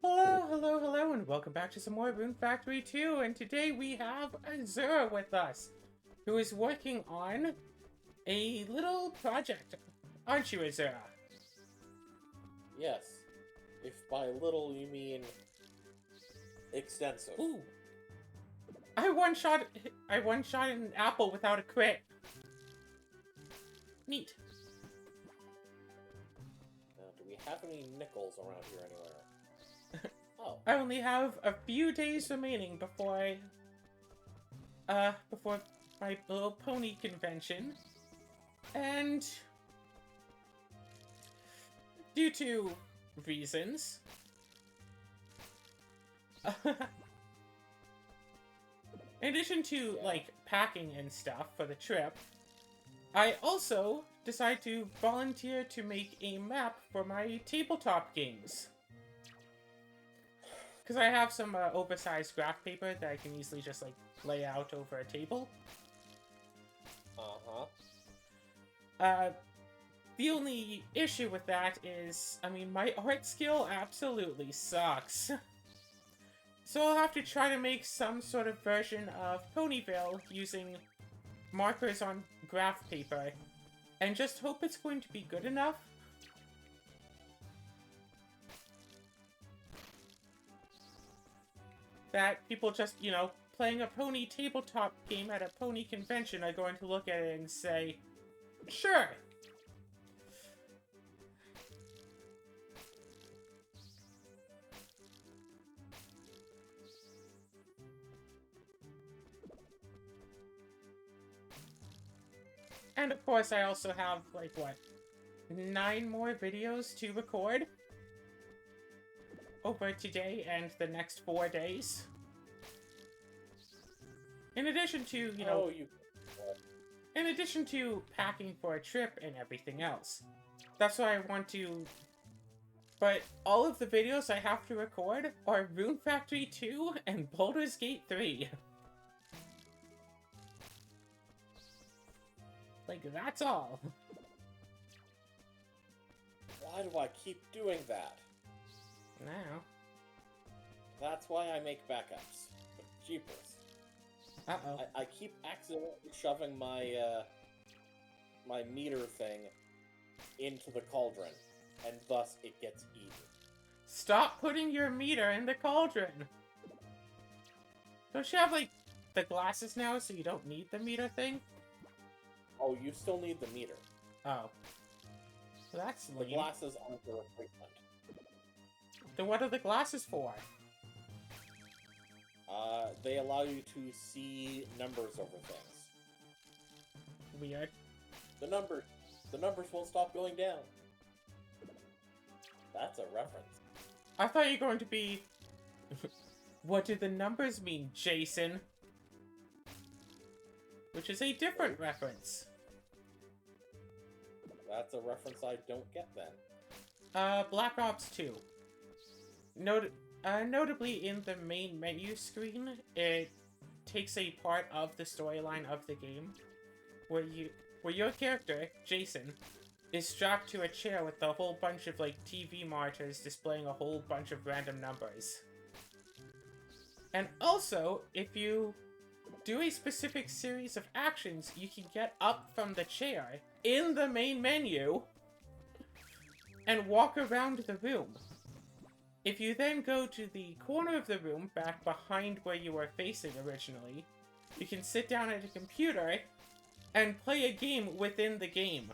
Hello, hello, hello, and welcome back to some more Rune Factory 2, and today we have Azura with us, who is working on a little project. Aren't you, Azura? Yes. If by little you mean extensive. Ooh. I one-shot an apple without a crit. Neat. Now, do we have any nickels around here anywhere? Oh. I only have a few days remaining before my little pony convention, and due to reasons, in addition to, like, packing and stuff for the trip, I also decided to volunteer to make a map for my tabletop games. Because I have some oversized graph paper that I can easily just, like, lay out over a table. The only issue with that is, I mean, my art skill absolutely sucks. So I'll have to try to make some sort of version of Ponyville using markers on graph paper, and just hope it's going to be good enough. That people just, you know, playing a pony tabletop game at a pony convention are going to look at it and say, sure. And of course, I also have, like, what, 9 more videos to record over today and the next 4 days. In addition to, you know, in addition to packing for a trip and everything else. That's why I want to... But all of the videos I have to record are Rune Factory 2 and Baldur's Gate 3. Like, that's all. Why do I keep doing that? Now. That's why I make backups. But jeepers. Uh-oh. I keep accidentally shoving my, my meter thing into the cauldron, and thus it gets eaten. Stop putting your meter in the cauldron! Don't you have, like, the glasses now so you don't need the meter thing? Oh, you still need the meter. Oh. So that's The lame. glasses aren't the replacement. Then what are the glasses for? They allow you to see numbers over things. Weird. The numbers won't stop going down. That's a reference. I thought you were going to be... What do the numbers mean, Jason? Which is a different reference. That's a reference I don't get then. Black Ops 2. Notably in the main menu screen, it takes a part of the storyline of the game where your character, Jason, is strapped to a chair with a whole bunch of, like, TV monitors displaying a whole bunch of random numbers. And also, if you do a specific series of actions, you can get up from the chair in the main menu and walk around the room. If you then go to the corner of the room, back behind where you were facing originally, you can sit down at a computer and play a game within the game.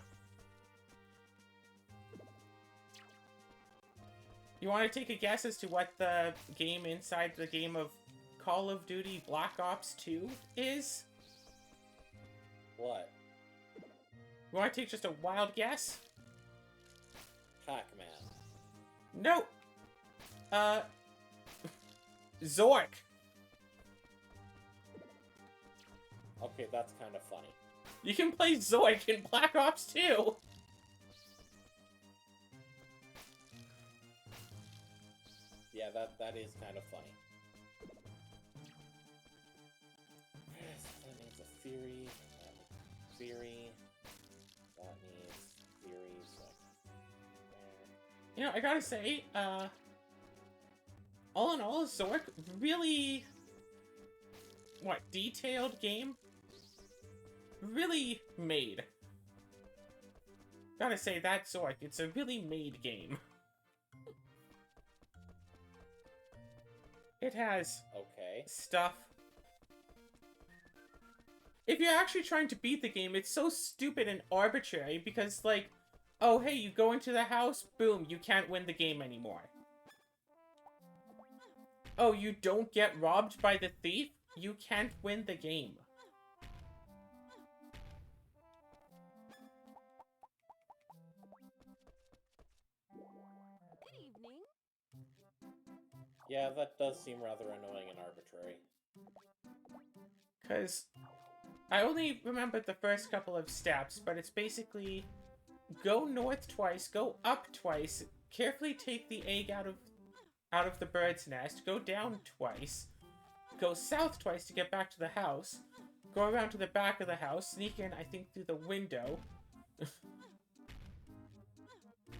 You want to take a guess as to what the game inside the game of Call of Duty Black Ops 2 is? What? You want to take just a wild guess? Pac-Man. Nope. Zork. Okay, that's kind of funny. You can play Zork in Black Ops 2. Yeah, that is kind of funny. So that needs a theory. Theory. That needs theory. So You know, I gotta say, all in all, Zork, really, detailed game? Really made. Gotta say, that Zork, it's a really made game. It has Okay. stuff. If you're actually trying to beat the game, it's so stupid and arbitrary because, like, oh, hey, you go into the house, boom, you can't win the game anymore. Oh, you don't get robbed by the thief? You can't win the game. Good evening. Yeah, that does seem rather annoying and arbitrary. Because I only remembered the first couple of steps, but it's basically go north twice, go up twice, carefully take the egg out of the bird's nest, go down twice, go south twice to get back to the house, go around to the back of the house, sneak in, I think, through the window.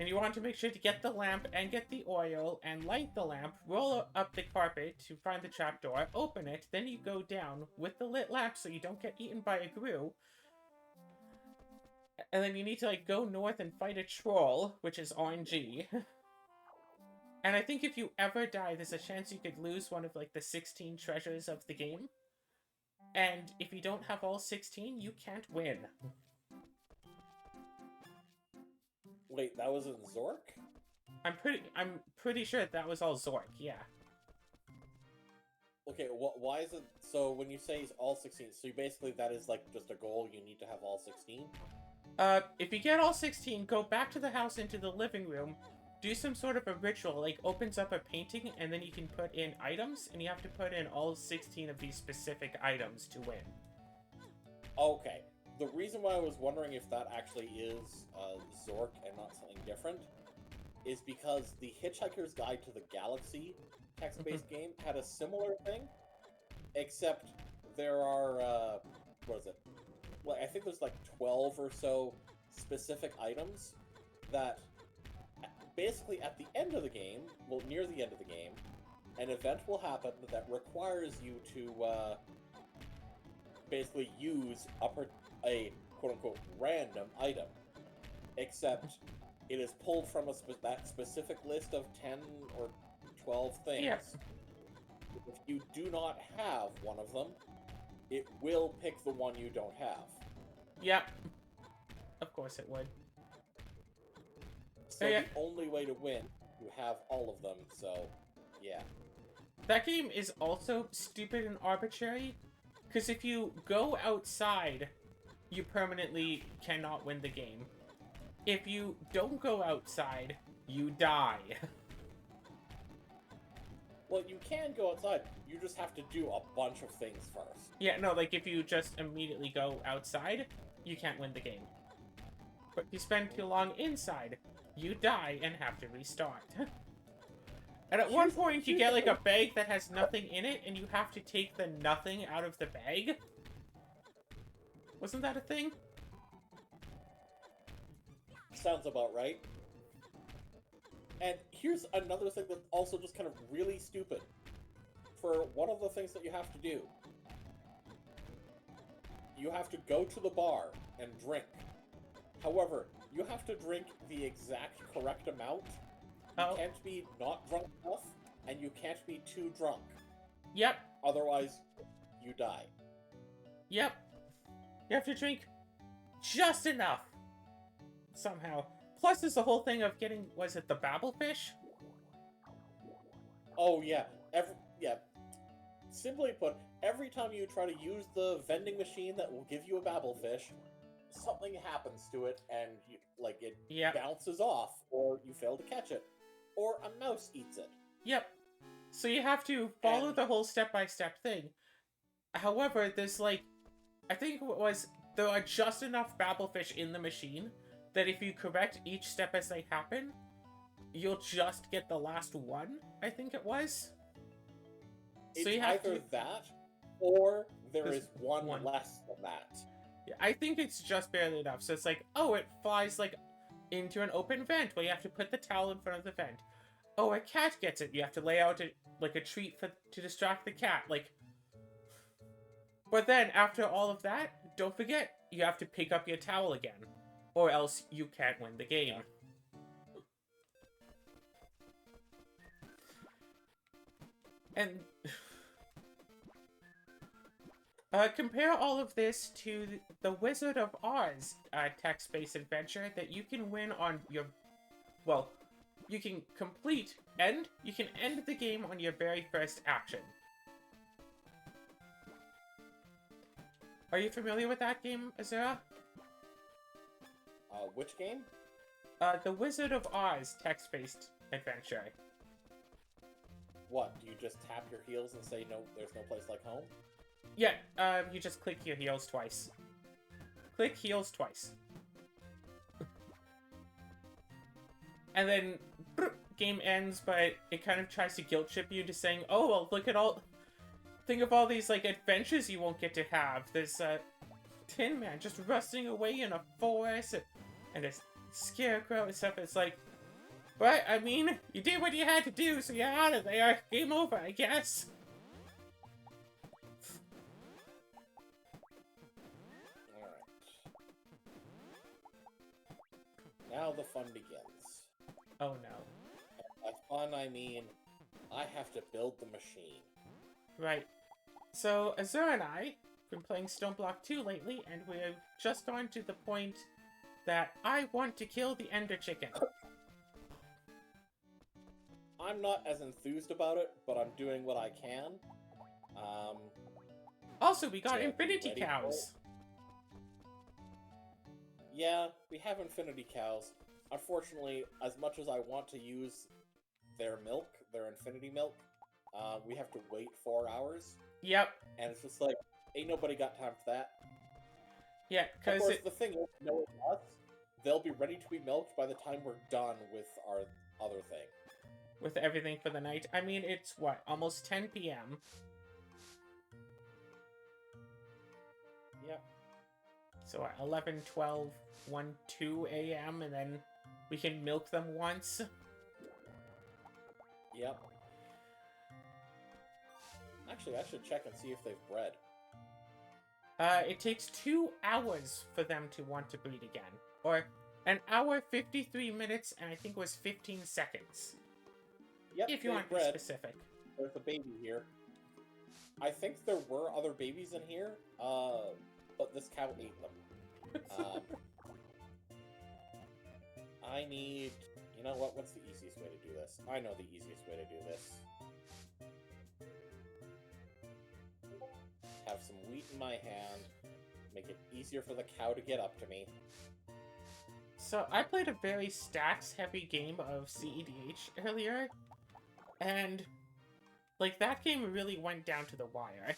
And you want to make sure to get the lamp and get the oil and light the lamp, roll up the carpet to find the trapdoor, open it, then you go down with the lit lamp so you don't get eaten by a grue. And then you need to, like, go north and fight a troll, which is RNG. And I think if you ever die, there's a chance you could lose one of, like, the 16 treasures of the game. And if you don't have all 16, you can't win. Wait, that was in Zork? I'm pretty sure that was all Zork, yeah. Okay, why is it... So, when you say all 16, so basically that is, like, just a goal, you need to have all 16? If you get all 16, go back to the house into the living room, do some sort of a ritual, like opens up a painting, and then you can put in items, and you have to put in all 16 of these specific items to win. Okay. The reason why I was wondering if that actually is Zork and not something different is because the Hitchhiker's Guide to the Galaxy text-based game had a similar thing, except there are, what is it? Well, I think there's like 12 or so specific items that basically at the end of the game, well, near the end of the game, an event will happen that requires you to basically use a quote-unquote random item, except it is pulled from that specific list of 10 or 12 things. Yeah. If you do not have one of them, it will pick the one you don't have. Yep. Of course it would. So Yeah. the only way to win, you have all of them, so yeah. That game is also stupid and arbitrary, because if you go outside, you permanently cannot win the game. If you don't go outside, you die. Well, you can go outside, you just have to do a bunch of things first. Yeah, no, like if you just immediately go outside, you can't win the game. But if you spend too long inside, you die and have to restart. And at one point, you get like a bag that has nothing in it, and you have to take the nothing out of the bag. Wasn't that a thing? Sounds about right. And here's another thing that's also just kind of really stupid. For one of the things that you have to do, you have to go to the bar and drink. However, you have to drink the exact correct amount. You can't be not drunk enough, and you can't be too drunk. Yep. Otherwise, you die. Yep. You have to drink just enough. Somehow. Plus, there's the whole thing of getting, was it the babblefish? Oh, yeah. Simply put, every time you try to use the vending machine that will give you a babblefish, something happens to it, and it bounces off, or you fail to catch it, or a mouse eats it. Yep. So you have to follow the whole step-by-step thing. However, there's like, I think it was, there are just enough babblefish in the machine that if you correct each step as they happen, you'll just get the last one, I think it was. It's so you have either to... that, or there There's is one less than that. Yeah, I think it's just barely enough. So it's like, oh, it flies like into an open vent where you have to put the towel in front of the vent. oh, a cat gets it. You have to lay out like a treat to distract the cat. Like, but then after all of that, don't forget you have to pick up your towel again, or else you can't win the game. And compare all of this to the Wizard of Oz text-based adventure that you can win on your, well, you can you can end the game on your very first action. Are you familiar with that game, Azura? Which game? The Wizard of Oz text-based adventure. What, do you just tap your heels and say, no, there's no place like home? Yeah, you just click your heels twice. Click heels twice. And then, game ends, but it kind of tries to guilt trip you to saying, oh, well, look at all... Think of all these, like, adventures you won't get to have. There's, Tin Man just rusting away in a forest, and a scarecrow and stuff. It's like, but, I mean, you did what you had to do, so you're out of there. Game over, I guess. Now the fun begins. Oh no. By fun, I mean, I have to build the machine. Right. So, Azura and I have been playing Stone Block 2 lately, and we've just gone to the point that I want to kill the Ender Chicken. I'm not as enthused about it, but I'm doing what I can. Also, we got Infinity Cows. Yeah, we have Infinity Cows. Unfortunately, as much as I want to use their milk, their Infinity milk, we have to wait 4 hours. Yep. And it's just like, ain't nobody got time for that. Yeah, because of course, the thing is, knowing us, they'll be ready to be milked by the time we're done with our other thing. With everything for the night. I mean, it's, what, almost 10 p.m.? Yep. So, 11, 12, 1, 2 a.m., and then we can milk them once? Yep. Actually, I should check and see if they've bred. It takes 2 hours for them to want to breed again. Or, an hour, 53 minutes, and I think it was 15 seconds. Yep, if you want to be specific. There's a baby here. I think there were other babies in here, but this cow ate them. I need... You know what? What's the easiest way to do this? I know the easiest way to do this. Have some wheat in my hand. Make it easier for the cow to get up to me. So, I played a very stats-heavy game of CEDH earlier, and, like, that game really went down to the wire.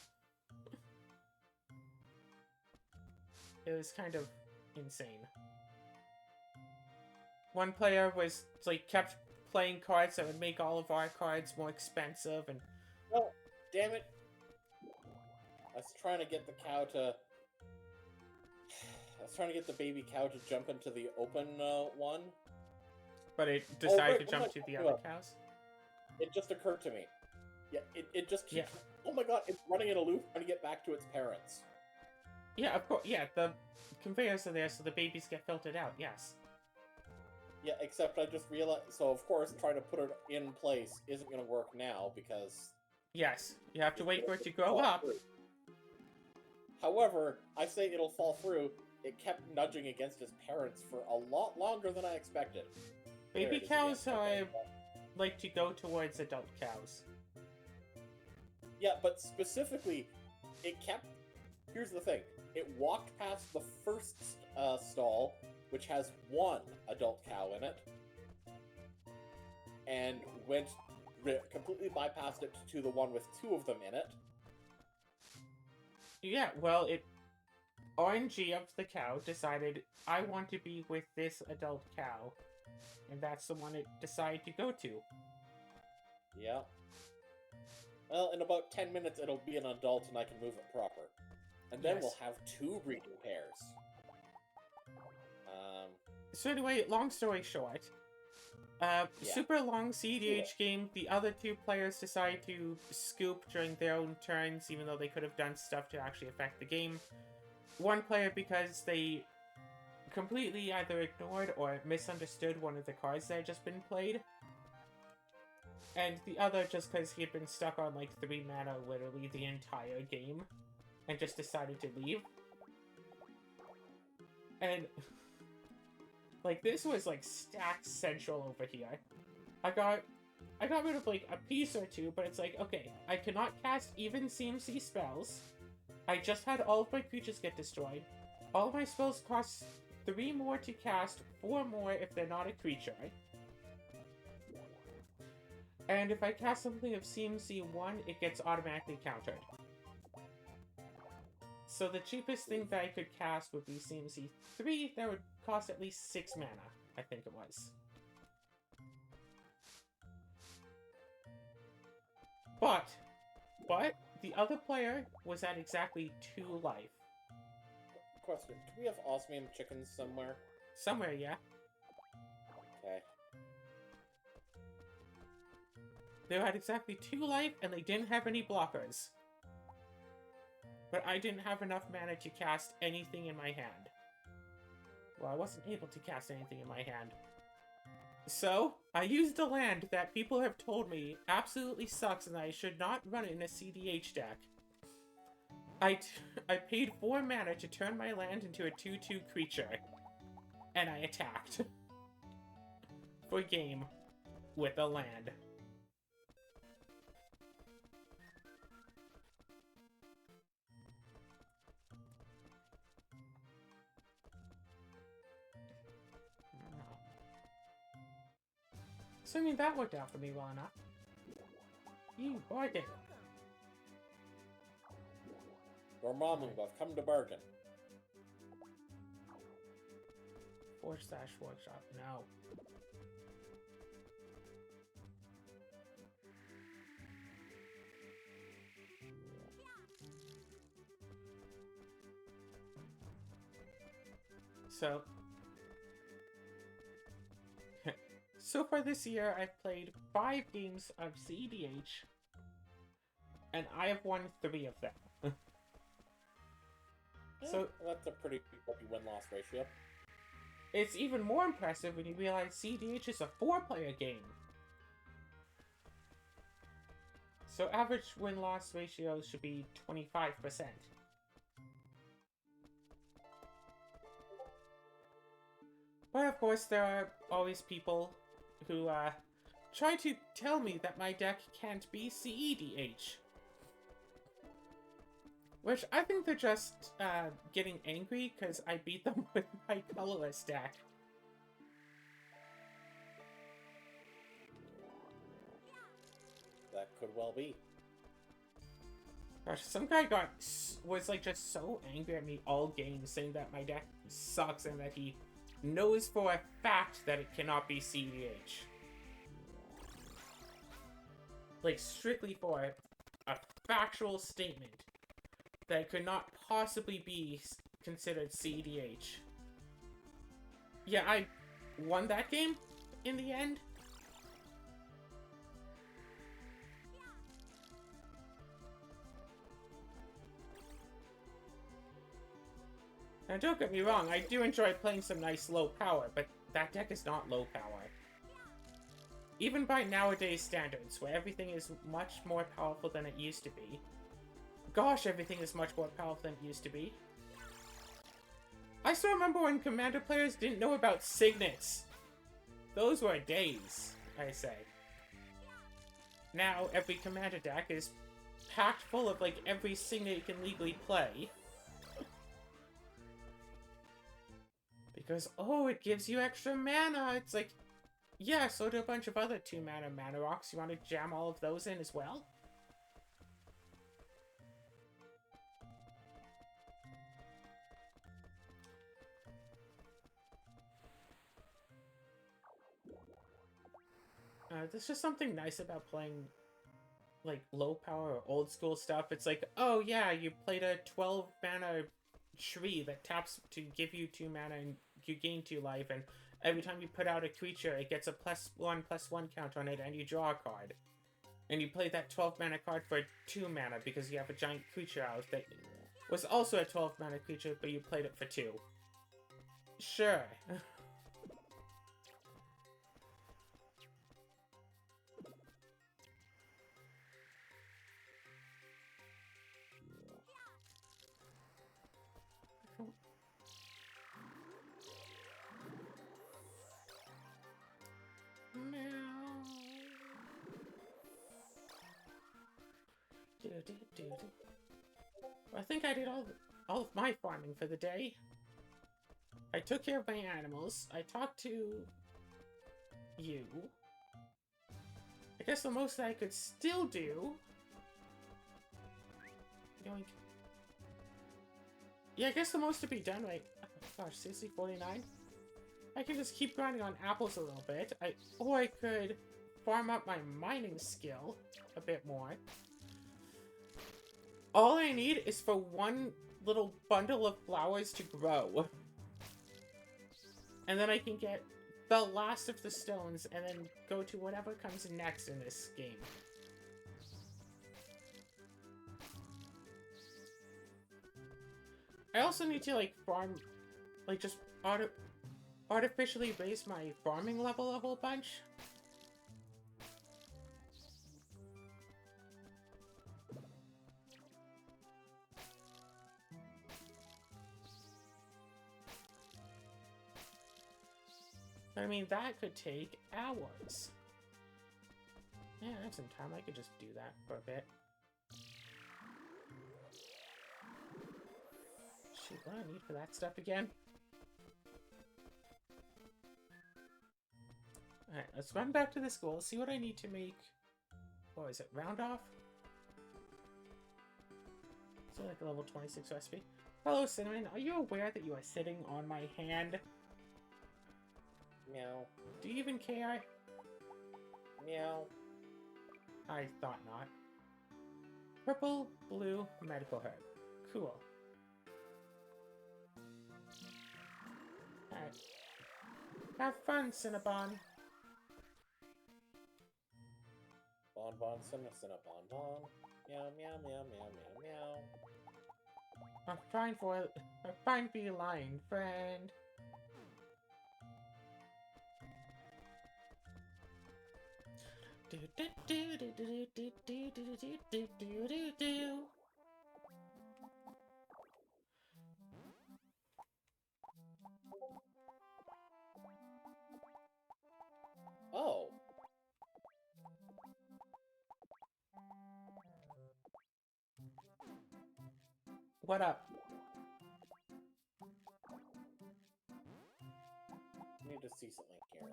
It was kind of insane. One player was, like, kept playing cards that would make all of our cards more expensive, and... Oh, damn it! I was trying to get the cow to... I was trying to get the baby cow to jump into the open one. But it decided to jump to the other cows? It just occurred to me. Yeah, it just keeps... Yeah. Oh my god, it's running in a loop trying to get back to its parents. Yeah, of course. Yeah, the conveyors are there so the babies get filtered out, yes. Yeah, except I just realized... So, of course, trying to put it in place isn't going to work now because... Yes, you have to wait for it to grow up. However, I say it'll fall through. It kept nudging against its parents for a lot longer than I expected. Baby cows like to go towards adult cows. Yeah, but specifically, it kept... Here's the thing. It walked past the first stall, which has 1 adult cow in it, and went completely bypassed it to the one with 2 of them in it. Yeah, well, RNG of the cow decided, I want to be with this adult cow. And that's the one it decided to go to. Yeah. Well, in about 10 minutes it'll be an adult and I can move it proper. And then we'll have 2 breeding pairs. So anyway, long story short, Yeah. Super long CDH game. The other two players decide to scoop during their own turns, even though they could have done stuff to actually affect the game. One player because they completely either ignored or misunderstood one of the cards that had just been played. And the other just because he had been stuck on like 3 mana literally the entire game and just decided to leave. And like this was like stack central over here. I got rid of like a piece or two, but it's like, okay, I cannot cast even CMC spells. I just had all of my creatures get destroyed. All of my spells cost 3 more to cast, 4 more if they're not a creature. And if I cast something of CMC 1, it gets automatically countered. So the cheapest thing that I could cast would be CMC 3, that would cost at least 6 mana, I think it was. But, the other player was at exactly 2 life. Question, do we have osmium chickens somewhere? Somewhere, yeah. Okay. They had exactly 2 life, and they didn't have any blockers. But I didn't have enough mana to cast anything in my hand. Well, I wasn't able to cast anything in my hand. So, I used a land that people have told me absolutely sucks and that I should not run it in a CDH deck. I paid 4 mana to turn my land into a 2/2 creature. And I attacked. For game. With a land. So, I mean, that worked out for me well enough. You bargain. Dormammu, I've come to bargain. /workshop, no. So... So far this year, I've played 5 games of CEDH, and I have won 3 of them. So that's a pretty win-loss ratio. It's even more impressive when you realize CEDH is a 4-player game. So average win-loss ratio should be 25%. But of course, there are always people who try to tell me that my deck can't be CEDH. Which I think they're just getting angry because I beat them with my colorless deck. That could well be. Gosh, some guy was like just so angry at me all game, saying that my deck sucks and that he knows for a fact that it cannot be CEDH. Like, strictly for a factual statement that it could not possibly be considered CEDH. Yeah, I won that game in the end. Now, don't get me wrong, I do enjoy playing some nice low power, but that deck is not low power. Even by nowadays standards, where everything is much more powerful than it used to be. Gosh, everything is much more powerful than it used to be. I still remember when Commander players didn't know about signets. Those were days, I say. Now, every Commander deck is packed full of, like, every signet you can legally play. Because, oh, it gives you extra mana. It's like, yeah, so do a bunch of other 2-mana mana rocks. You want to jam all of those in as well? There's just something nice about playing, like, low power or old school stuff. It's like, oh yeah, you played a 12-mana tree that taps to give you 2 mana and you gain 2 life, and every time you put out a creature, it gets a +1/+1 count on it, and you draw a card. And you play that 12 mana card for 2 mana because you have a giant creature out that was also a 12 mana creature, but you played it for 2. Sure. I think I did all of my farming for the day. I took care of my animals. I talked to you. I guess the most I could still do. Yoink. Yeah, I guess the most to be done right. Oh, gosh, seriously, 49. I can just keep grinding on apples a little bit. Or I could farm up my mining skill a bit more. All I need is for one little bundle of flowers to grow. And then I can get the last of the stones and then go to whatever comes next in this game. I also need to, like, farm, like, just artificially raise my farming level a whole bunch. But I mean, that could take hours. Yeah, I have some time. I could just do that for a bit. Shoot, what do I need for that stuff again? Alright, let's run back to the school, see what I need to make. What is it, round off? Is it like a level 26 recipe? Hello, Cinnamon. Are you aware that you are sitting on my hand? Meow. Do you even care? Meow. I thought not. Purple, blue, medical herb. Cool. Alright. Have fun, Cinnabon. Bon bon cinnabon bon. Meow meow meow meow meow meow. A fine feline friend. Do do do do do do do do do do do do. Oh. What up? I need to see something here.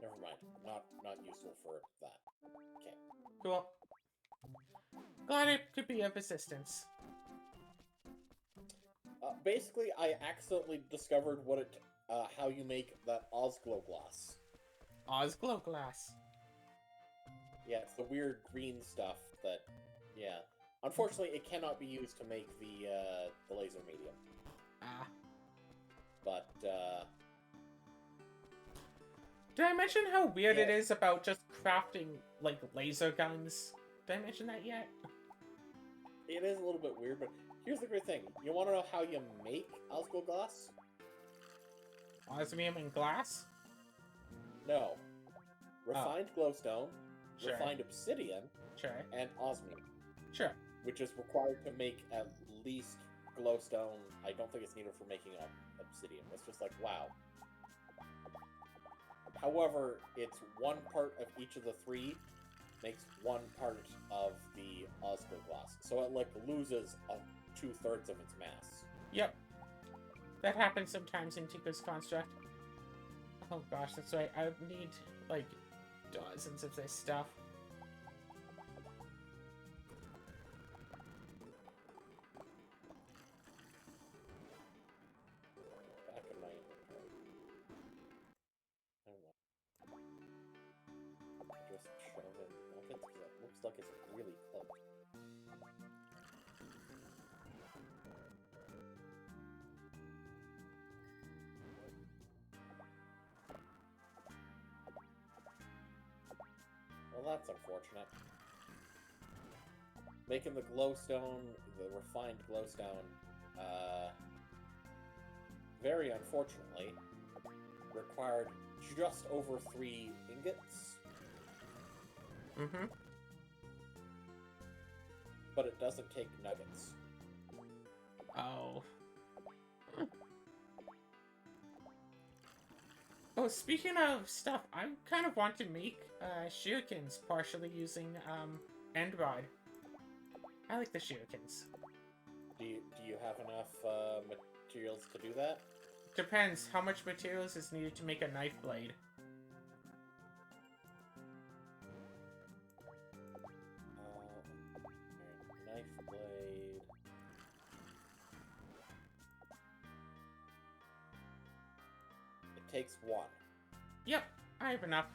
Never mind. Not useful for that. Okay. Cool. Glad it could be of assistance. Basically, I accidentally discovered how you make that Ozglow glass. Ozglow glass. Yeah, it's the weird green stuff that, yeah. Unfortunately, it cannot be used to make the laser medium. Ah. But, Did I mention how weird it is about just crafting, like, laser guns? Did I mention that yet? It is a little bit weird, but here's the great thing. You want to know how you make Ozglow glass? Osmium and glass? No. Refined glowstone, Sure. refined obsidian, Sure. and osmium. Sure. Which is required to make at least glowstone. I don't think it's needed for making obsidian. It's just like, wow. However, it's one part of each of the three makes one part of the Ozglow glass. So it, like, loses 2/3 of its mass. Yep. That happens sometimes in Tika's construct. Oh gosh, that's right. I need, like, dozens of this stuff. Back in my inventory. Just shove in buckets because it looks like it's really close. that's unfortunate. Making the glowstone, the refined glowstone, very unfortunately, required just over 3 ingots. Mm-hmm. But it doesn't take nuggets. Oh. Oh, speaking of stuff, I kind of want to make shurikens partially using end rod. I like the shurikens. Do you have enough materials to do that? Depends how much materials is needed to make a knife blade. Knife blade. It takes 1. Yep, I have enough.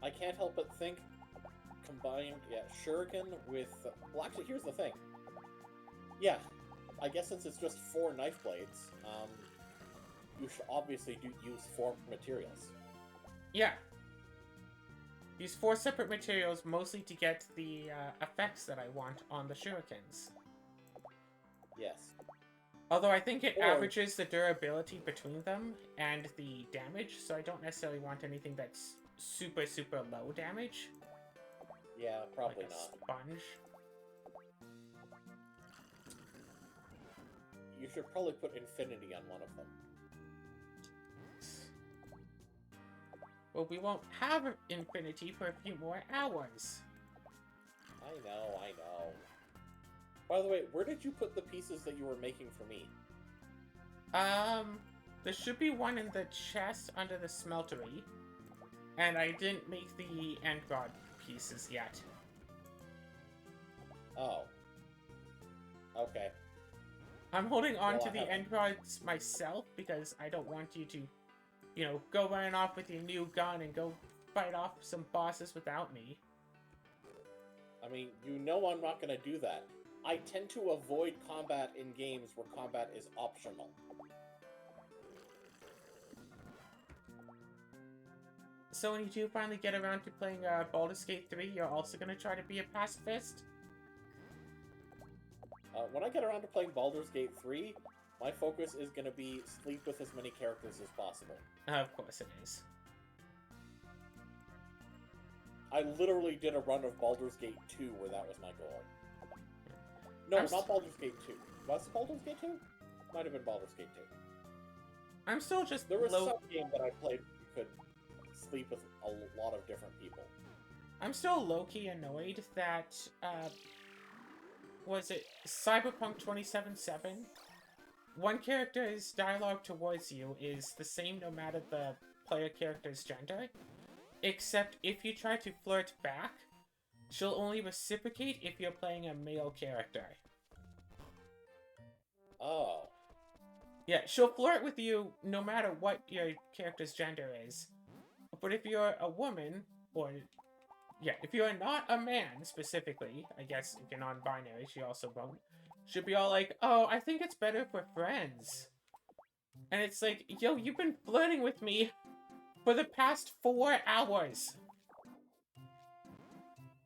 I can't help but think combined, shuriken with... Well, actually, here's the thing. Yeah, I guess since it's just 4 knife blades, you should obviously use 4 materials. Yeah. Use 4 separate materials, mostly to get the effects that I want on the shurikens. Yes. Although I think it averages the durability between them and the damage, so I don't necessarily want anything that's super, super low damage. Yeah, probably like a not. Sponge. You should probably put infinity on one of them. Well, we won't have infinity for a few more hours. I know. By the way, where did you put the pieces that you were making for me? There should be one in the chest under the smeltery. And I didn't make the end rod pieces yet. Oh. Okay. I'm holding on Well, to the end rods myself because I don't want you to, you know, go running off with your new gun and go fight off some bosses without me. I mean, you know I'm not going to do that. I tend to avoid combat in games where combat is optional. So when you do finally get around to playing Baldur's Gate 3, you're also going to try to be a pacifist? When I get around to playing Baldur's Gate 3, my focus is going to be sleep with as many characters as possible. Of course it is. I literally did a run of Baldur's Gate 2 where that was my goal. No, not Baldur's Gate 2. Was it Baldur's Gate 2? Might have been Baldur's Gate 2. I'm still just There was some game that I played where you could sleep with a lot of different people. I'm still low-key annoyed that, was it Cyberpunk 2077? One character's dialogue towards you is the same no matter the player character's gender, except if you try to flirt back, she'll only reciprocate if you're playing a male character. Oh. Yeah, she'll flirt with you no matter what your character's gender is. But if you're a woman, or... yeah, if you're not a man, specifically, I guess if you're non-binary, she also won't. She'll be all like, oh, I think it's better if we're friends. And it's like, yo, you've been flirting with me for the past 4 hours.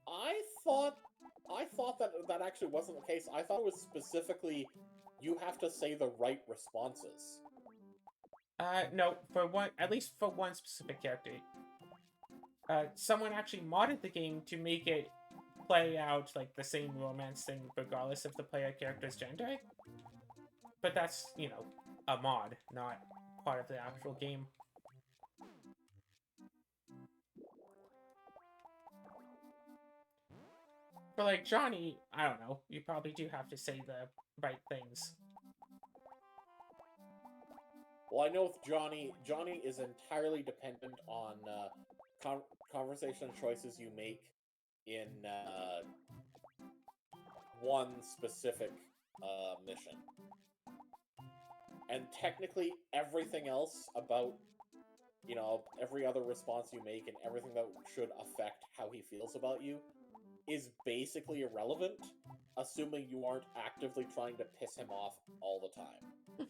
I thought that actually wasn't the case. I thought it was specifically you have to say the right responses. No, for one, at least for one specific character. Someone actually modded the game to make it play out like the same romance thing regardless of the player character's gender. But that's, you know, a mod, not part of the actual game. But like Johnny, I don't know, you probably do have to say the right things. Well, I know with Johnny is entirely dependent on conversation choices you make in one specific mission. And technically everything else about, you know, every other response you make and everything that should affect how he feels about you is basically irrelevant, assuming you aren't actively trying to piss him off all the time.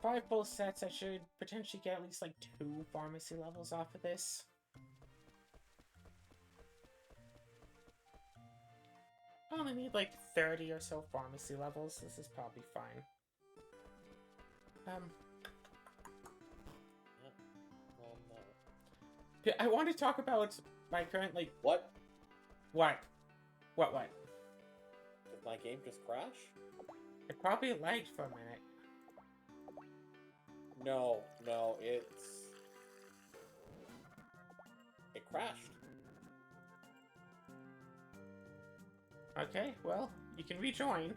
5 full sets, I should potentially get at least like 2 pharmacy levels off of this. I only need like 30 or so pharmacy levels. This is probably fine. Well, no. I want to talk about my current, like... What? What? What? Did my game just crash? It probably lagged for a minute. No, it crashed. Okay, well, you can rejoin.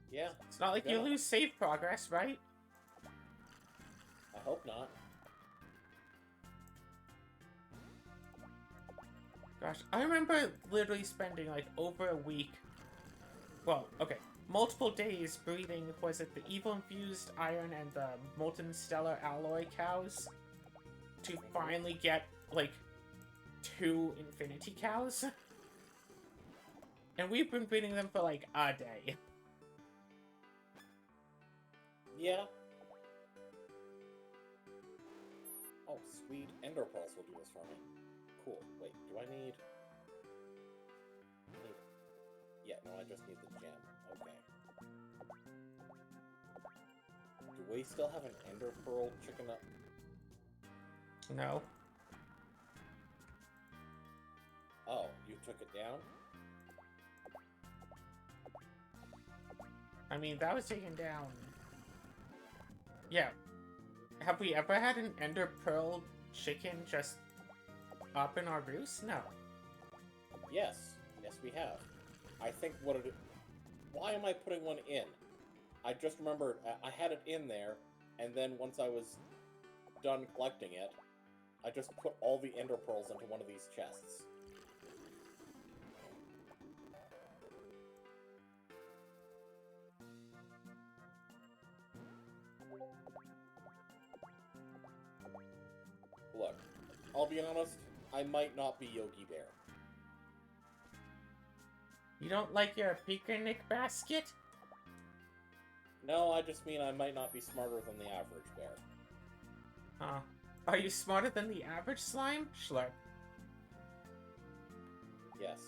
Yeah. It's not like you Yeah. lose save progress, right? I hope not. Gosh, I remember literally spending like over a week. Well, okay, multiple days breeding, was it the evil infused iron and the molten stellar alloy cows to finally get like 2 infinity cows? And we've been breeding them for like a day. Yeah. Oh, sweet. Ender Pearls will do this for me. Cool. Wait, do I need... Yeah, no, I just need the gem. Okay. Do we still have an Ender Pearl chicken up? No. Oh, you took it down? I mean, that was taken down. Yeah. Have we ever had an Ender Pearl chicken just up in our roost? No. Yes. Yes, we have. I think what it... Why am I putting one in? I just remembered I had it in there, and then once I was done collecting it, I just put all the Ender Pearls into one of these chests. Look, I'll be honest, I might not be Yogi Bear. You don't like your picnic basket? No, I just mean I might not be smarter than the average bear. Huh. Are you smarter than the average slime? Schlurp. Yes.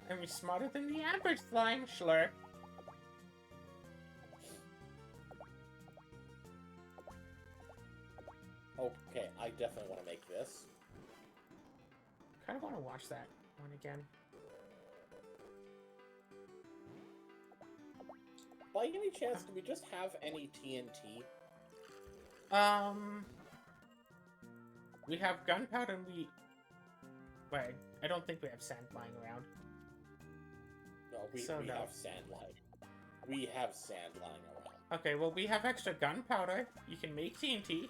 Are you smarter than the average slime? Schlurp. Okay, I definitely want to make this. Kind of want to watch that one again. By any chance, do we just have any TNT? We have gunpowder and we... Wait, I don't think we have sand lying around. No, we No. have sand lying. We have sand lying around. Okay, well, we have extra gunpowder. You can make TNT.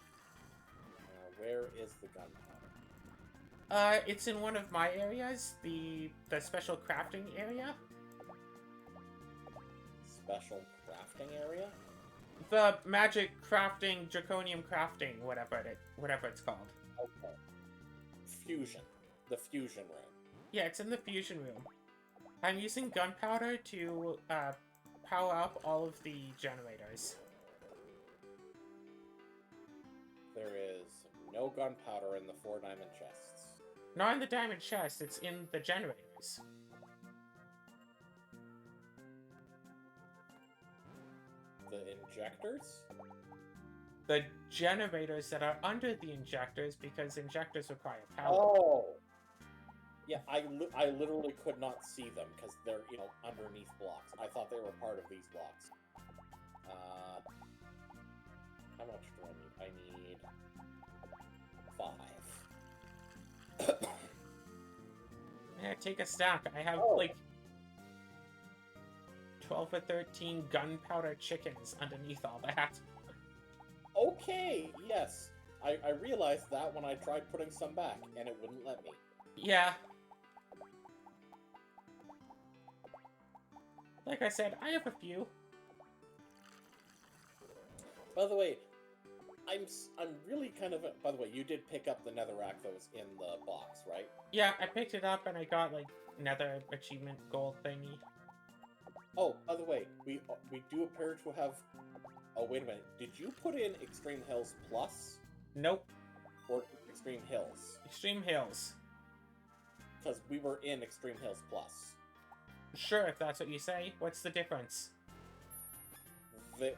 Where is the gunpowder? It's in one of my areas, the special crafting area. Special crafting area? The magic crafting, draconium crafting, whatever it's called. Okay. Fusion. The fusion room. Yeah, it's in the fusion room. I'm using gunpowder to power up all of the generators. There is no gunpowder in the 4 diamond chests. Not in the diamond chest, it's in the generators. The injectors? The generators that are under the injectors, because injectors require power. Oh! Yeah, I literally could not see them because they're, underneath blocks. I thought they were part of these blocks. How much do I need? I need 5. Yeah, take a stack. I have, like, 12 or 13 gunpowder chickens underneath all that. Okay, yes. I realized that when I tried putting some back, and it wouldn't let me. Yeah. Like I said, I have a few. By the way, I'm really kind of... By the way, you did pick up the netherrack that was in the box, right? Yeah, I picked it up and I got, like, nether achievement gold thingy. Oh, by the way, we do appear to have. Oh, wait a minute. Did you put in Extreme Hills Plus Nope. or Extreme Hills? Extreme Hills. Because we were in Extreme Hills Plus. Sure, if that's what you say. What's the difference?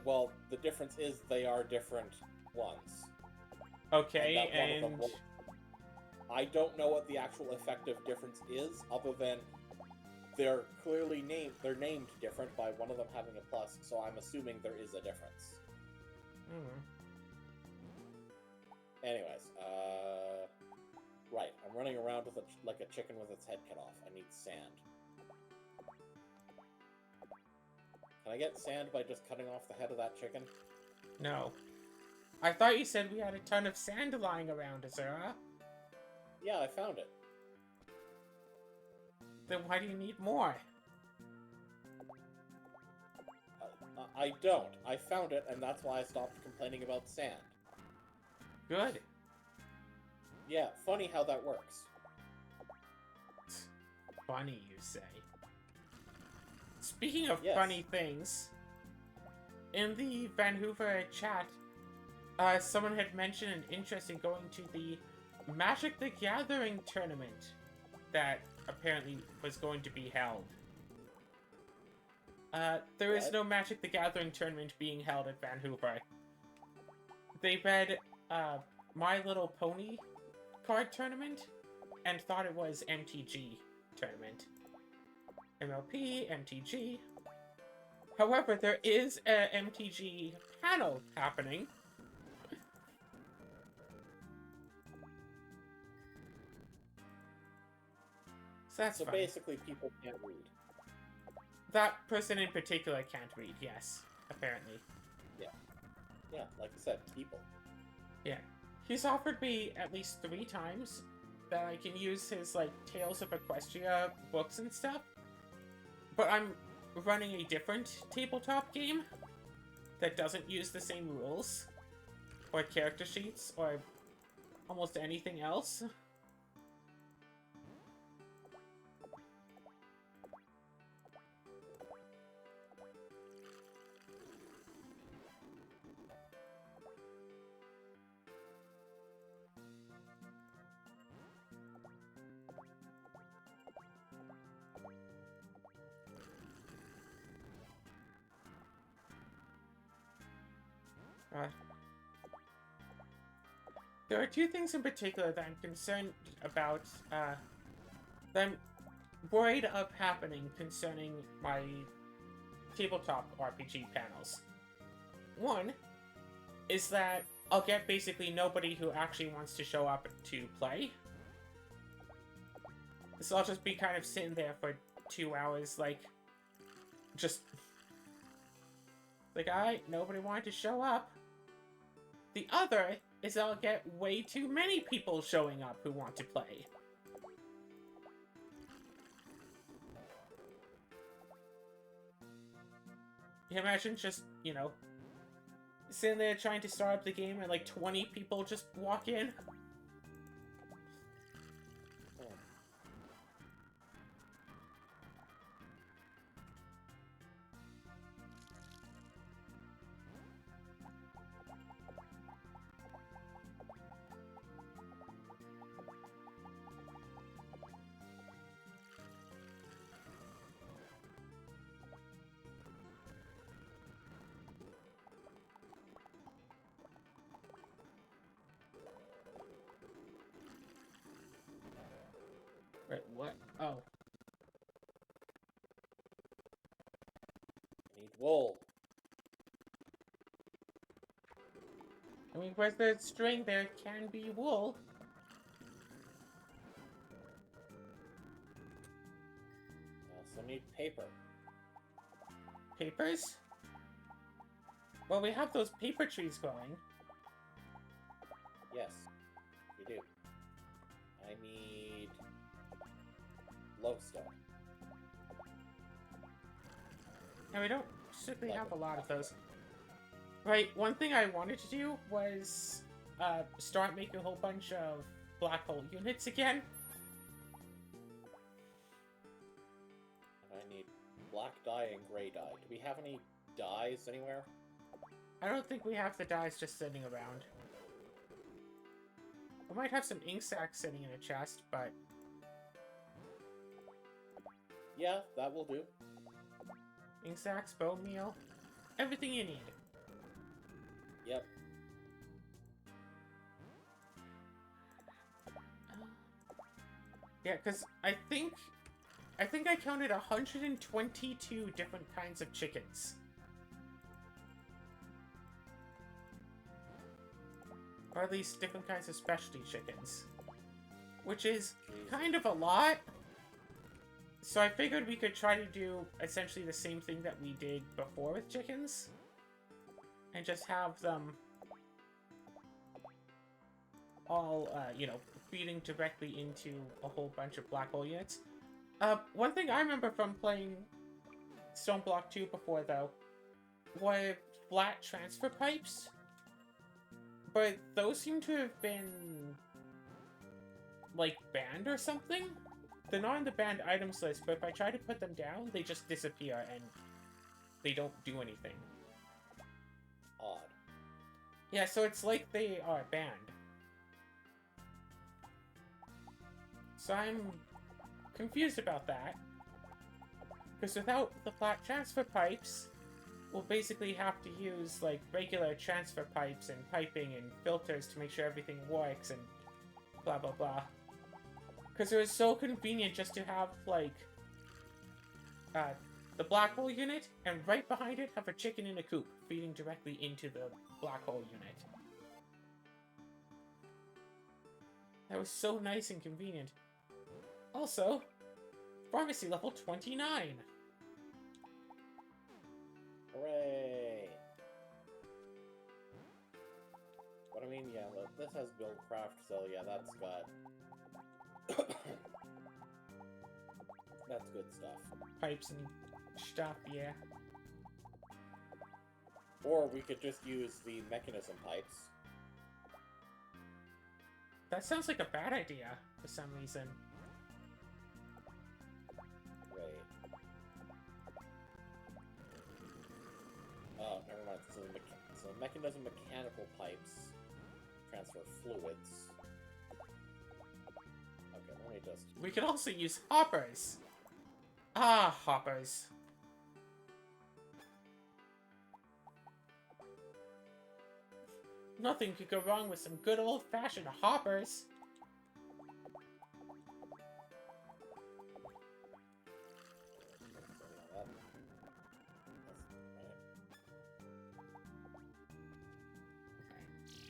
Well, the difference is they are different ones. Okay, And that one and... of them I don't know what the actual effective difference is, other than they're clearly named. They're named different by one of them having a plus, so I'm assuming there is a difference. Hmm. Anyways, right. I'm running around with like a chicken with its head cut off. I need sand. Can I get sand by just cutting off the head of that chicken? No. I thought you said we had a ton of sand lying around, Azura. Yeah, I found it. Then why do you need more? I don't. I found it, and that's why I stopped complaining about sand. Good. Yeah, funny how that works. Funny, you say. Speaking of Yes. funny things, in the Vancouver chat, someone had mentioned an interest in going to the Magic the Gathering tournament that apparently was going to be held. There is What? no Magic the Gathering tournament being held at Vancouver. They read, My Little Pony card tournament and thought it was MTG tournament. MLP, MTG. However, there is a MTG panel happening. So that's So funny. basically, people can't read. That person in particular can't read, yes, apparently. Yeah, like I said, people. Yeah. He's offered me at least 3 times that I can use his, like, Tales of Equestria books and stuff. But I'm running a different tabletop game that doesn't use the same rules, or character sheets, or almost anything else. There are 2 things in particular that I'm concerned about, that I'm worried of happening concerning my tabletop RPG panels. One is that I'll get basically nobody who actually wants to show up to play. So I'll just be kind of sitting there for 2 hours, like, just... like, alright, nobody wanted to show up. The other is I'll get way too many people showing up who want to play. You imagine just, you know, sitting there trying to start up the game and like 20 people just walk in? Right, what? Oh. Need wool. I mean, where's the string? There can be wool. Also need paper. Papers? Well, we have those paper trees growing. Yes, we do. I need lodestone. And we don't strictly have a lot of those. Right, one thing I wanted to do was start making a whole bunch of black hole units again. I need black dye and gray dye. Do we have any dyes anywhere? I don't think we have the dyes just sitting around. We might have some ink sacs sitting in a chest, but... Yeah, that will do. Ink sacs, bone meal, everything you need. Yep. Yeah, because I think I counted 122 different kinds of chickens. Or at least different kinds of specialty chickens. Which is kind of a lot. So I figured we could try to do essentially the same thing that we did before with chickens. And just have them all, you know, feeding directly into a whole bunch of black hole units. One thing I remember from playing Stone Block 2 before, though, were flat transfer pipes. But those seem to have been, like, banned or something? They're not on the banned items list, but if I try to put them down, they just disappear and they don't do anything. Odd. Yeah, so it's like they are banned. So I'm confused about that. Because without the flat transfer pipes, we'll basically have to use, like, regular transfer pipes and piping and filters to make sure everything works and blah blah blah. Because it was so convenient just to have, like, the black hole unit, and right behind it have a chicken in a coop feeding directly into the black hole unit. That was so nice and convenient. Also, pharmacy level 29. Hooray! But I mean, yeah, this has Buildcraft, so yeah, that's got... that's good stuff. Pipes and stuff, yeah. Or we could just use the mechanism pipes. That sounds like a bad idea, for some reason. Right. Oh, never mind. So mechanism mechanical pipes transfer fluids. Okay, let me just... We could also use hoppers. Ah, hoppers. Nothing could go wrong with some good old-fashioned hoppers.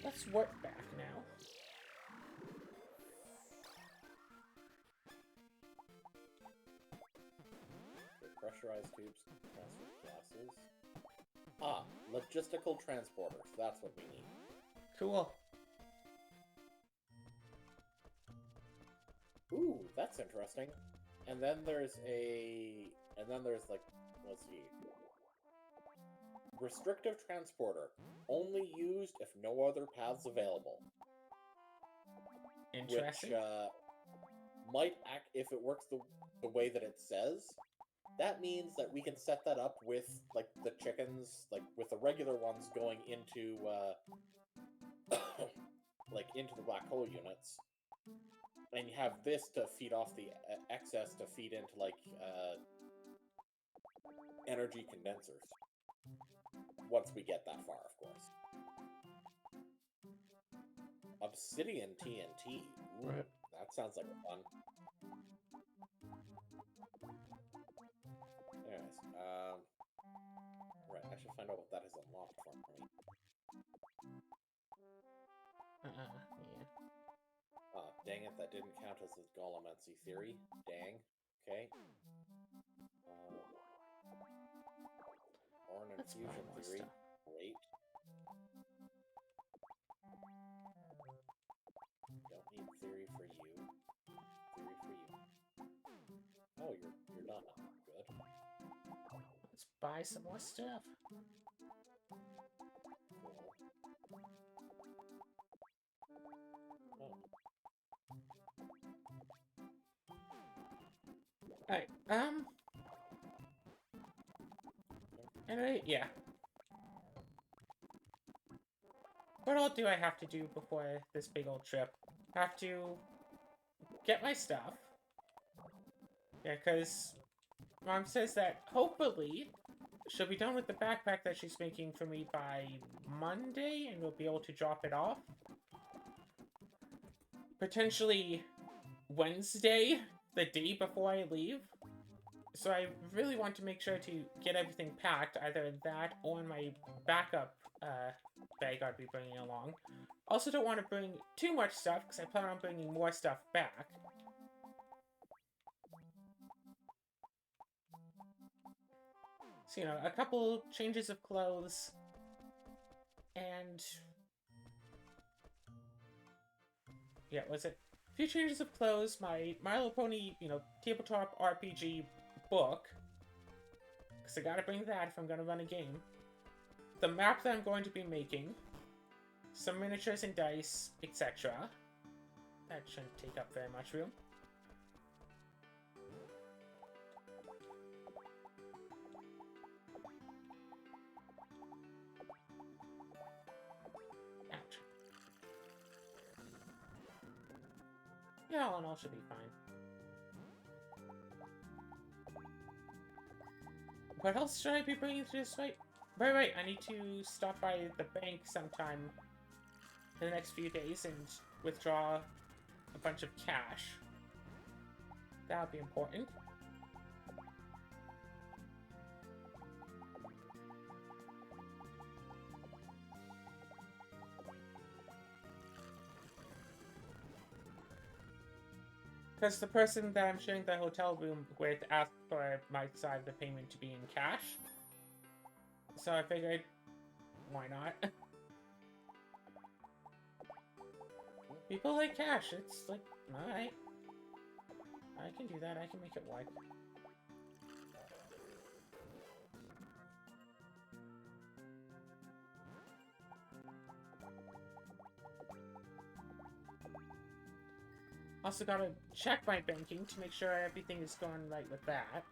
Let's work back now. Pressurized tubes, transfer gases. Ah, logistical transporters. That's what we need. Cool. Ooh, that's interesting. And then there's like, let's see. Restrictive transporter. Only used if no other paths available. Interesting. Which, might act, if it works the way that it says, that means that we can set that up with, like, the chickens, like, with the regular ones going into, like, into the black hole units. And you have this to feed off the excess to feed into, like, energy condensers. Once we get that far, of course. Obsidian TNT. Ooh, Right. that sounds like fun. Anyways, right, I should find out what that is unlocked for me. Yeah. Dang it, that didn't count as a Golemancy theory. Dang. Okay. Or an Let's buy infusion more theory. stuff. Great. Don't need theory for you. Theory for you. Oh, you're done. Good. Let's buy some more stuff. Cool. Oh. Alright, Anyway, yeah. What all do I have to do before this big old trip? I have to get my stuff. Yeah, because Mom says that hopefully she'll be done with the backpack that she's making for me by Monday, and we'll be able to drop it off. Potentially Wednesday, the day before I leave. So I really want to make sure to get everything packed, either that or in my backup bag I'd be bringing along. Also don't want to bring too much stuff, because I plan on bringing more stuff back. So, you know, a couple changes of clothes, and... yeah, was it? A few changes of clothes, my My Little Pony, you know, tabletop RPG book, because I gotta bring that if I'm gonna run a game. The map that I'm going to be making, some miniatures and dice, etc. That shouldn't take up very much room. Ouch. Yeah, all in all should be fine. What else should I be bringing to this fight? Right, I need to stop by the bank sometime in the next few days and withdraw a bunch of cash. That would be important. Because the person that I'm sharing the hotel room with asked for my side of the payment to be in cash. So I figured, why not? People like cash, it's like, alright. I can do that, I can make it work. Also gotta check my banking to make sure everything is going right with that.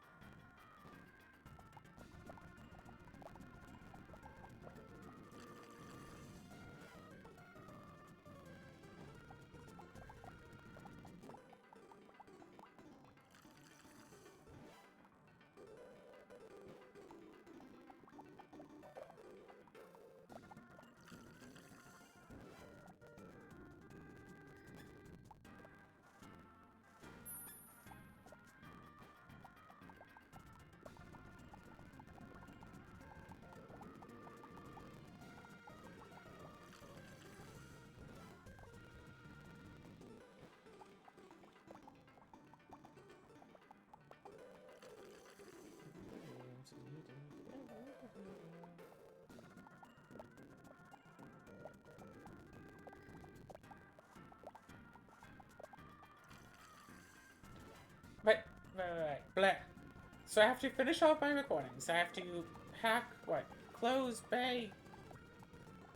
Right. Blah. So I have to finish off my recordings. I have to pack, what? Clothes, bag,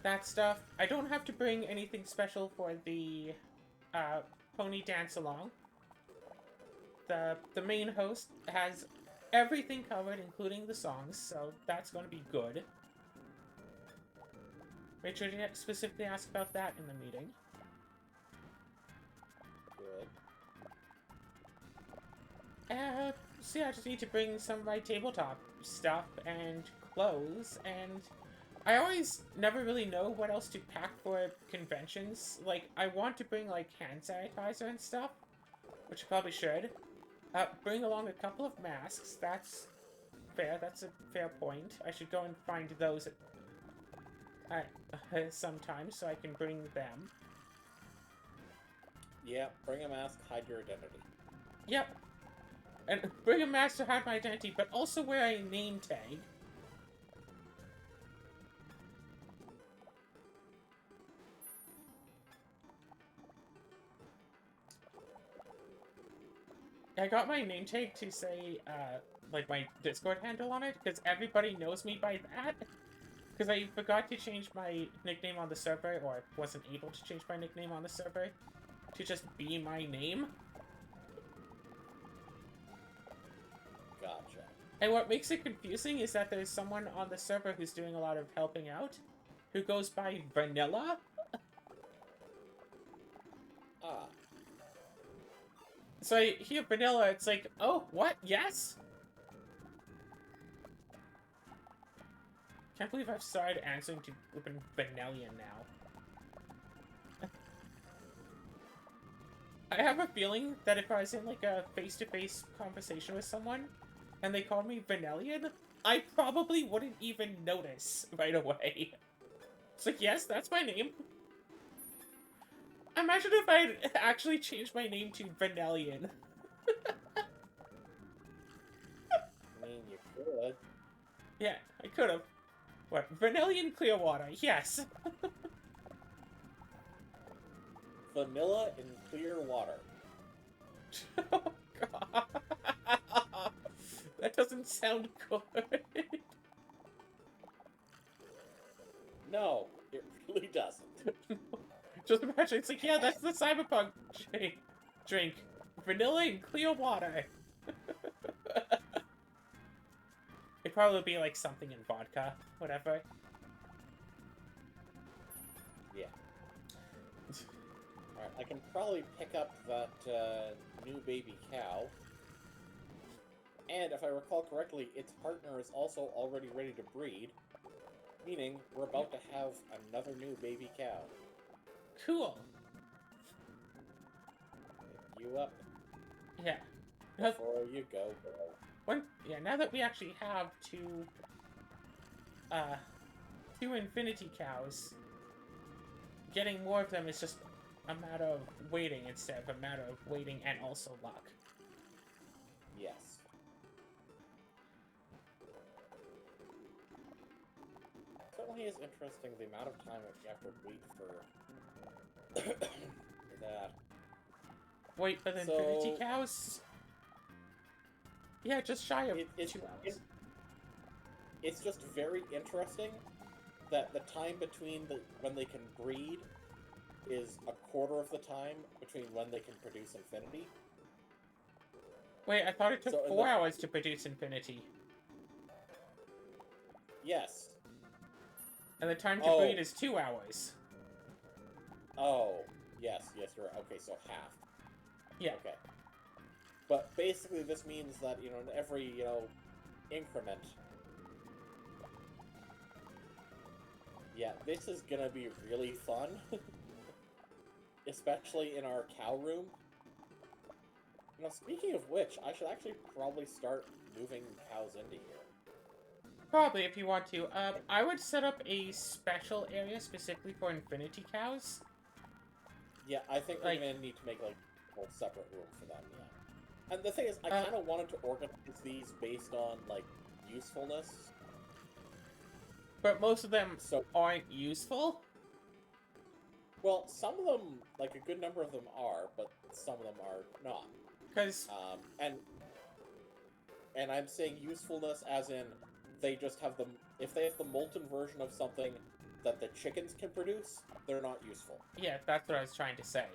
that stuff. I don't have to bring anything special for the pony dance along. The main host has everything covered, including the songs, so that's going to be good. Make sure to specifically ask about that in the meeting. Good. So yeah, I just need to bring some of my tabletop stuff and clothes, and I always never really know what else to pack for conventions. Like, I want to bring, like, hand sanitizer and stuff, which I probably should. Bring along a couple of masks, that's fair, that's a fair point. I should go and find those sometimes, so I can bring them. Yeah, bring a mask, hide your identity. Yep. And bring a mask to hide my identity, but also wear a name tag. I got my name tag to say, like, my Discord handle on it, because everybody knows me by that. Because I forgot to change my nickname on the server, or wasn't able to change my nickname on the server, to just be my name. Gotcha. And what makes it confusing is that there's someone on the server who's doing a lot of helping out, who goes by Vanilla. Ah. So I hear Vanilla, it's like, oh, what? Yes? Can't believe I've started answering to open Vanillian now. I have a feeling that if I was in, like, a face-to-face conversation with someone, and they called me Vanillian, I probably wouldn't even notice right away. It's like, yes, that's my name. Imagine if I'd actually changed my name to Vanillian. I mean, you could. Yeah, I could've. What? Vanillian Clearwater, yes. Vanilla in clear water. Oh, God. That doesn't sound good. No, it really doesn't. Just imagine, it's like, yeah, that's the cyberpunk drink. Vanilla and clear water. It'd probably be like something in vodka, whatever. Yeah. Alright, I can probably pick up that new baby cow. And if I recall correctly, its partner is also already ready to breed. Meaning, we're about to have another new baby cow. Cool. Pick you up Yeah. before you go, girl. Now that we actually have two infinity cows, getting more of them is just a matter of waiting instead of a matter of waiting and also luck. Yes. Certainly is interesting the amount of time that you have to wait for that. Wait for the So- infinity cows? Yeah, just shy of 2 hours. It's just very interesting that the time between when they can breed is a quarter of the time between when they can produce infinity. Wait, I thought it took So in 4 the- hours to produce infinity. Yes. And the time to Oh. breed is 2 hours. Oh, yes, you're right. Okay, so half. Yeah. Okay. But basically this means that, in every, increment. Yeah, this is gonna be really fun. Especially in our cow room. Speaking of which, I should actually probably start moving cows into here. Probably, if you want to. I would set up a special area specifically for infinity cows. Yeah, I think we're Like- gonna need to make, a whole separate room for them, yeah. And the thing is, I kind of wanted to organize these based on, usefulness. But most of them So, aren't useful. well, some of them, a good number of them are, but some of them are not. Because, And I'm saying usefulness as in, they just have if they have the molten version of something that the chickens can produce, they're not useful. yeah, that's what I was trying to say.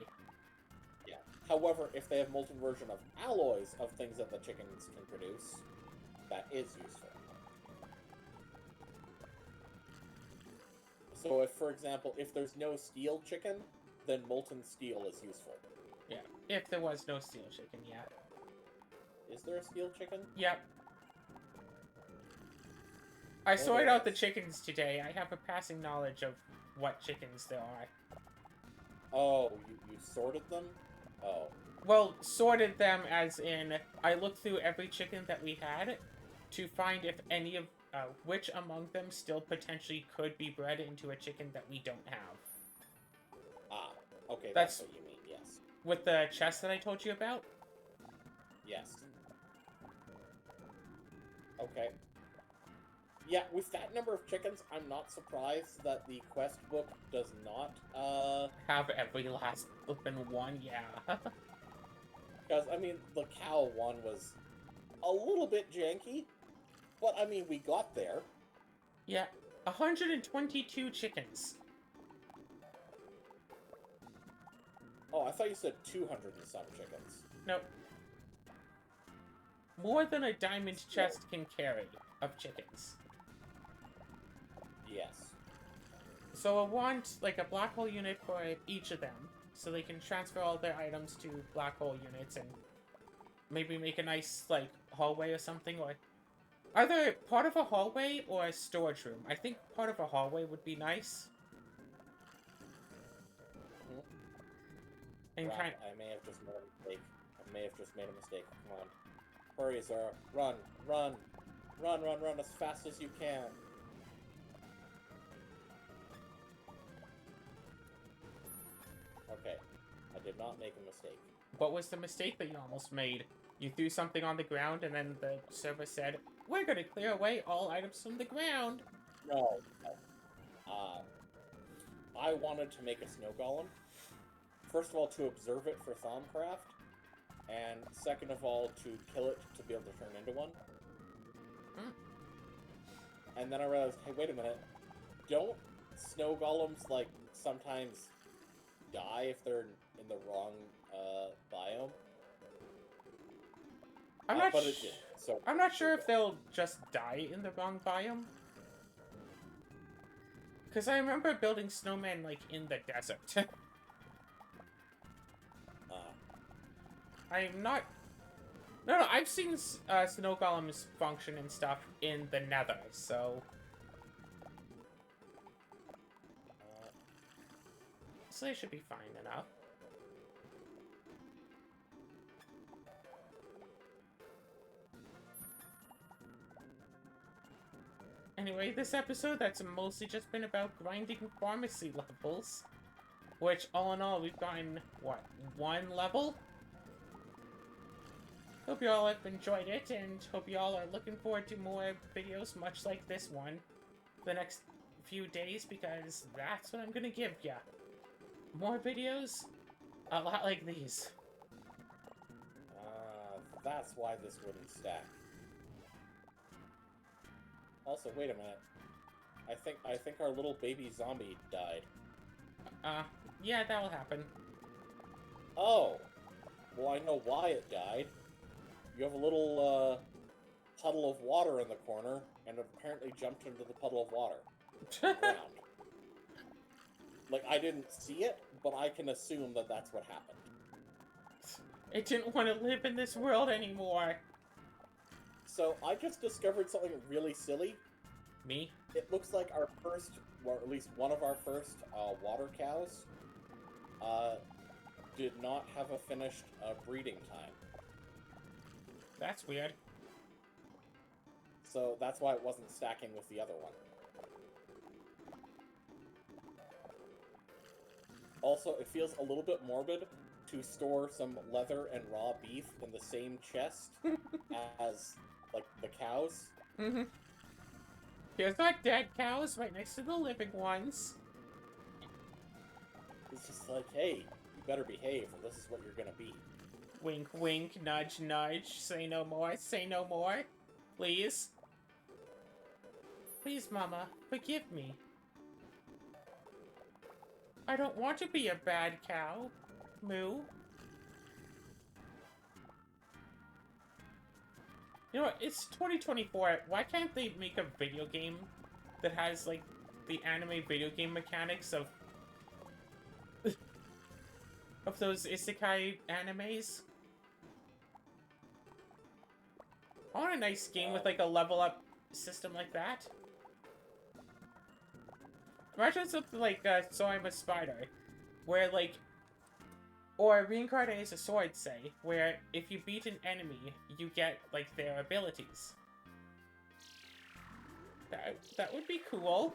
Yeah. However, if they have molten version of alloys of things that the chickens can produce, that is useful. So if, for example, if there's no steel chicken, then molten steel is useful. Yeah, if there was no steel chicken, yeah. Is there a steel chicken? Yep. I sorted out the chickens today. I have a passing knowledge of what chickens there are. Oh, you sorted them? Oh. Well, sorted them as in, I looked through every chicken that we had to find if any of, which among them still potentially could be bred into a chicken that we don't have. Ah, okay, That's- that's what you mean, yes. With the chest that I told you about? Yes. Okay. Yeah, with that number of chickens, I'm not surprised that the quest book does not, Have every last flippin' one, yeah. because, the cow one was a little bit janky, but, we got there. Yeah, 122 chickens. Oh, I thought you said 200 and some chickens. Nope. more than a diamond chest can carry of chickens. Yes. So I want, like, a black hole unit for each of them, so they can transfer all their items to black hole units and maybe make a nice, like, hallway or something, or... Either part of a hallway or a storage room. I think part of a hallway would be nice. And Crap, I may have just made a mistake. Come on. Hurry, Zora. Run, run. Run, run, run as fast as you can. Okay. I did not make a mistake. What was the mistake that you almost made? You threw something on the ground and then the server said, "We're gonna clear away all items from the ground." No. I wanted to make a snow golem. First of all, to observe it for Thaumcraft, and second of all, to kill it to be able to turn into one. And then I realized, hey, wait a minute. Don't snow golems, like, sometimes die if they're in the wrong biome? But it did, so I'm not sure if they'll just die in the wrong biome. Because I remember building snowmen, like, in the desert. I'm not... No, I've seen snow golems function and stuff in the nether, so... So they should be fine enough. Anyway, this episode, that's mostly just been about grinding pharmacy levels. Which, all in all, we've gotten, what, 1 level? Hope you all have enjoyed it, and hope you all are looking forward to more videos much like this one the next few days, because that's what I'm gonna give ya. More videos, a lot like these. That's why this wouldn't stack. Also, wait a minute. I think our little baby zombie died. Yeah, that'll happen. Oh! Well, I know why it died. You have a little, puddle of water in the corner, and it apparently jumped into the puddle of water. Ground. Like, I didn't see it, but I can assume that that's what happened. It didn't want to live in this world anymore. So, I just discovered something really silly. Me? It looks like our first, or at least one of our first, water cows, did not have a finished, breeding time. That's weird. So, that's why it wasn't stacking with the other one. Also, it feels a little bit morbid to store some leather and raw beef in the same chest as, like, the cows. Mm-hmm. Here's our dead cows right next to the living ones. It's just like, hey, you better behave, or this is what you're gonna be. Wink, wink, nudge, nudge. Say no more, say no more. Please. Please, Mama, forgive me. I don't want to be a bad cow. Moo. You know what, it's 2024. Why can't they make a video game that has, like, the anime video game mechanics of... of those isekai animes? I want a nice game with, like, a level-up system like that. Imagine something like, So I'm a Spider, where, like... Or reincarnate as a sword, say, where if you beat an enemy, you get, like, their abilities. That would be cool.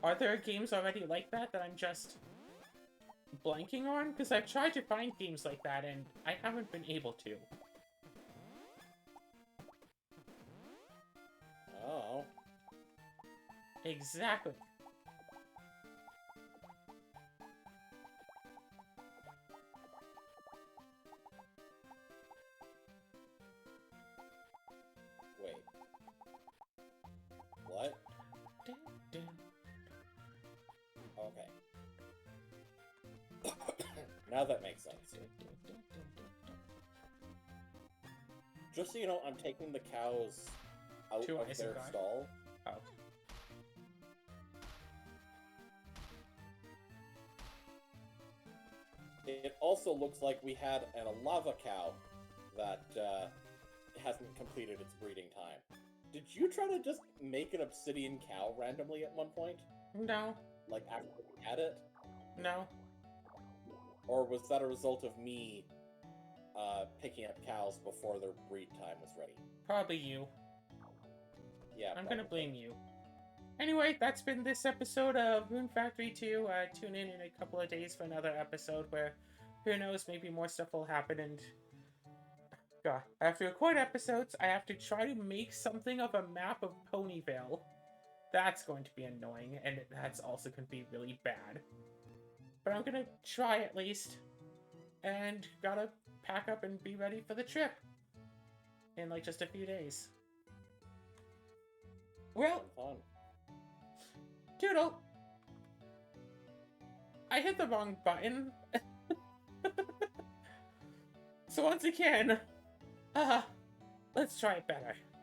Are there games already like that I'm just blanking on? Because I've tried to find games like that, and I haven't been able to. Oh. Exactly. Wait. What? Dun, dun. Okay. Now that makes sense. Just so you know, I'm taking the cows out To of their Isengard? stall. Oh. It also looks like we had a lava cow that hasn't completed its breeding time. Did you try to just make an obsidian cow randomly at one point? No. Like, after we had it? No. Or was that a result of me picking up cows before their breed time was ready? Probably you. Yeah, I'm probably. gonna blame you. Anyway, that's been this episode of Rune Factory 2. Tune in a couple of days for another episode where, who knows, maybe more stuff will happen. And God, I have to record episodes. I have to try to make something of a map of Ponyville. That's going to be annoying, and that's also going to be really bad. But I'm gonna try at least. And gotta pack up and be ready for the trip in like just a few days. Well, Fun. Doodle, I hit the wrong button. So once again, let's try it better.